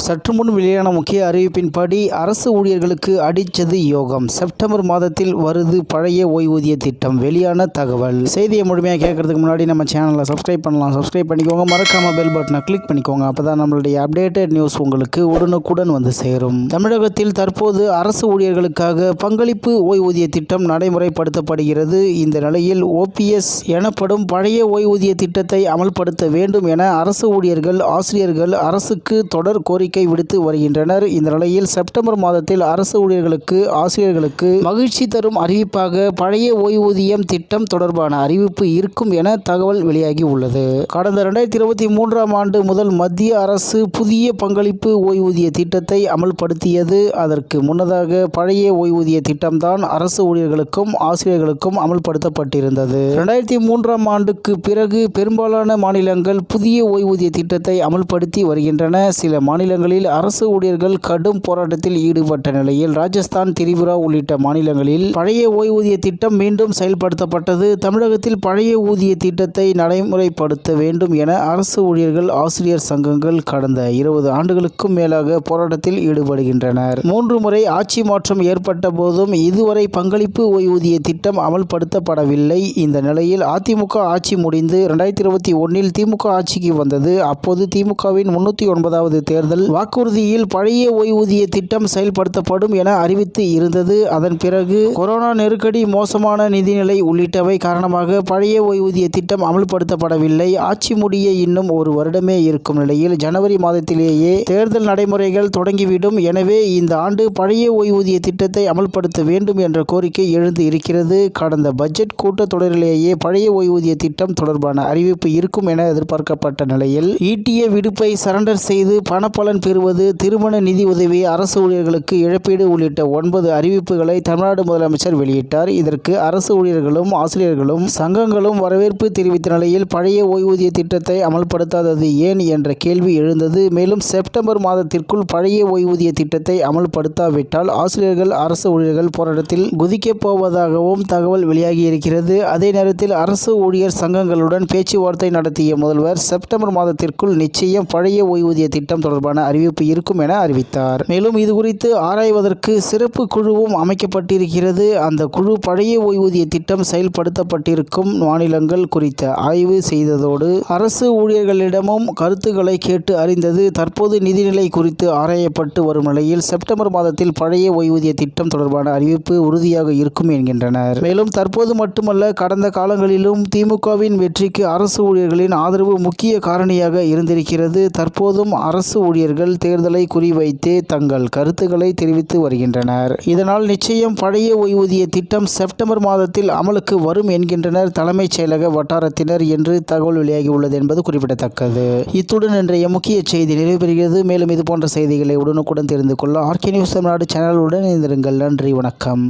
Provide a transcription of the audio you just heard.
சற்று முன் வெளியான முக்கிய அறிவிப்பின்படி அரசு ஊழியர்களுக்கு அடிச்சது யோகம். செப்டம்பர் மாதத்தில் வருது பழைய ஓய்வூதிய திட்டம். வெளியான தகவல். செய்தியை முழுமையாக கேட்கறதுக்கு முன்னாடி நம்ம சேனலை சப்ஸ்கிரைப் பண்ணலாம். சப்ஸ்கிரைப் பண்ணிக்கோங்க. மறக்காம பெல் பட்டனை கிளிக் பண்ணிக்கோங்க. அப்பதான் நம்மளுடைய அப்டேட்டட் நியூஸ் உங்களுக்கு உடனுக்குடன் வந்து சேரும். தமிழகத்தில் தற்போது அரசு ஊழியர்களுக்காக பங்களிப்பு ஓய்வூதிய திட்டம் நடைமுறைப்படுத்தப்படுகிறது. இந்த நிலையில் OPS எனப்படும் பழைய ஓய்வூதிய திட்டத்தை அமல்படுத்த வேண்டும் என அரசு ஊழியர்கள், ஆசிரியர்கள் அரசுக்கு தொடர் கோரிக்கை விடுத்து வருகின்றனர். இந்த நிலையில் செப்டம்பர் மாதத்தில் அரசு ஊழியர்களுக்கு, ஆசிரியர்களுக்கு மகிழ்ச்சி தரும் அறிவிப்பாக பழைய ஓய்வூதியம் திட்டம் தொடர்பான அறிவிப்பு இருக்கும் என தகவல் வெளியாகி உள்ளது. கடந்த 2023ஆம் ஆண்டு முதல் மத்திய அரசு புதிய பங்களிப்பு ஓய்வூதிய திட்டத்தை அமல்படுத்தியது. அதற்கு முன்னதாக பழைய ஓய்வூதிய திட்டம்தான் அரசு ஊழியர்களுக்கும், ஆசிரியர்களுக்கும் அமல்படுத்தப்பட்டிருந்தது. 2003ஆம் ஆண்டுக்கு பிறகு பெரும்பாலான மாநிலங்கள் புதிய ஓய்வூதிய திட்டத்தை அமல்படுத்தி வருகின்றன. சில மாநிலங்களில் அரசு ஊழியர்கள் கடும் போராட்டத்தில் ஈடுபட்ட நிலையில் ராஜஸ்தான், திரிபுரா உள்ளிட்ட மாநிலங்களில் பழைய ஓய்வூதிய திட்டம் மீண்டும் செயல்படுத்தப்பட்டது. தமிழகத்தில் பழைய ஊதிய திட்டத்தை நடைமுறைப்படுத்த வேண்டும் என அரசு ஊழியர்கள், ஆசிரியர் சங்கங்கள் கடந்த 20 ஆண்டுகளுக்கும் மேலாக போராட்டத்தில் ஈடுபடுகின்றனர். 3 முறை ஆட்சி மாற்றம் ஏற்பட்ட போதும் இதுவரை பங்களிப்பு ஓய்வூதிய திட்டம் அமல்படுத்தப்படவில்லை. இந்த நிலையில் அதிமுக ஆட்சி முடிந்து 2021இல் திமுக ஆட்சிக்கு வந்தது. அப்போது திமுகவின் 309வது தேர்தல் வாக்குறுதியில் பழைய ஓய்வூதிய திட்டம் செயல்படுத்தப்படும் என அறிவித்து இருந்தது. அதன் பிறகு கொரோனா நெருக்கடி, மோசமான நிதிநிலை உள்ளிட்டவை காரணமாக பழைய ஓய்வூதிய திட்டம் அமல்படுத்தப்படவில்லை. ஆட்சி முடிய இன்னும் 1 வருடமே இருக்கும் நிலையில் ஜனவரி மாதத்திலேயே தேர்தல் நடைமுறைகள் தொடங்கிவிடும். எனவே இந்த ஆண்டு பழைய ஓய்வூதிய திட்டத்தை அமல்படுத்த வேண்டும் என்ற கோரிக்கை எழுந்து இருக்கிறது. கடந்த பட்ஜெட் கூட்டத்தொடரிலேயே பழைய ஓய்வூதிய திட்டம் தொடர்பான அறிவிப்பு இருக்கும் என எதிர்பார்க்கப்பட்ட நிலையில் ஈட்டிய விடுப்பை சரண்டர் செய்து பணப்பலன் பெறுவது, திருமண நிதி உதவி, அரசு ஊழியர்களுக்கு இழப்பீடு உள்ளிட்ட 9 அறிவிப்புகளை தமிழ்நாடு முதலமைச்சர் வெளியிட்டார். இதற்கு அரசு ஊழியர்களும், ஆசிரியர்களும், சங்கங்களும் வரவேற்பு தெரிவித்த நிலையில் பழைய ஓய்வூதிய திட்டத்தை அமல்படுத்தாதது ஏன் என்ற கேள்வி எழுந்தது. மேலும் செப்டம்பர் மாதத்திற்குள் பழைய ஓய்வூதிய திட்டத்தை அமல்படுத்தாவிட்டால் ஆசிரியர்கள், அரசு ஊழியர்கள் போராட்டத்தில் குதிக்கப் போவதாகவும் தகவல் வெளியாகியிருக்கிறது. அதே நேரத்தில் அரசு ஊழியர் சங்கங்களுடன் பேச்சுவார்த்தை நடத்திய முதல்வர் செப்டம்பர் மாதத்திற்குள் நிச்சயம் பழைய ஓய்வூதிய திட்டம் தொடர்பான அறிவிப்பு இருக்கும் என அறிவித்தார். மேலும் இதுகுறித்து ஆராய்வதற்கு சிறப்பு குழுவும் அமைக்கப்பட்டிருக்கிறது. அந்த குழு பழைய ஓய்வூதிய திட்டம் செயல்படுத்தப்பட்டிருக்கும் மாநிலங்கள் குறித்த ஆய்வு செய்ததோடு அரசு ஊழியர்களிடமும் கருத்துக்களை கேட்டு அறிந்தது. தற்போது நிதிநிலை குறித்து ஆராயப்பட்டு வரும் நிலையில் செப்டம்பர் மாதத்தில் பழைய ஓய்வூதிய திட்டம் தொடர்பான அறிவிப்பு உறுதியாக இருக்கும் என்கின்றனர். மேலும் தற்போது மட்டுமல்ல, கடந்த காலங்களிலும் திமுகவின் வெற்றிக்கு அரசு ஊழியர்களின் ஆதரவு முக்கிய காரணியாக இருந்திருக்கிறது. தற்போதும் அரசு ஊழியர்கள் தேர்தலை குறிவைத்தே தங்கள் கருத்துக்களை தெரிவித்து வருகின்றனர். இதனால் நிச்சயம் பழைய ஓய்வூதிய திட்டம் செப்டம்பர் மாதத்தில் அமலுக்கு வரும் என்கின்றனர் தலைமைச் செயலக வட்டாரத்தினர் என்று தகவல் வெளியாகியுள்ளது என்பது குறிப்பிடத்தக்கது. இத்துடன் இன்றைய முக்கிய செய்தி நிறைவு பெறுகிறது. மேலும் இதுபோன்ற செய்திகளை உடனுக்குடன் தெரிந்து கொள்ள RK News தமிழ்நாடு சேனலுடன் இணைந்திருங்கள். நன்றி, வணக்கம்.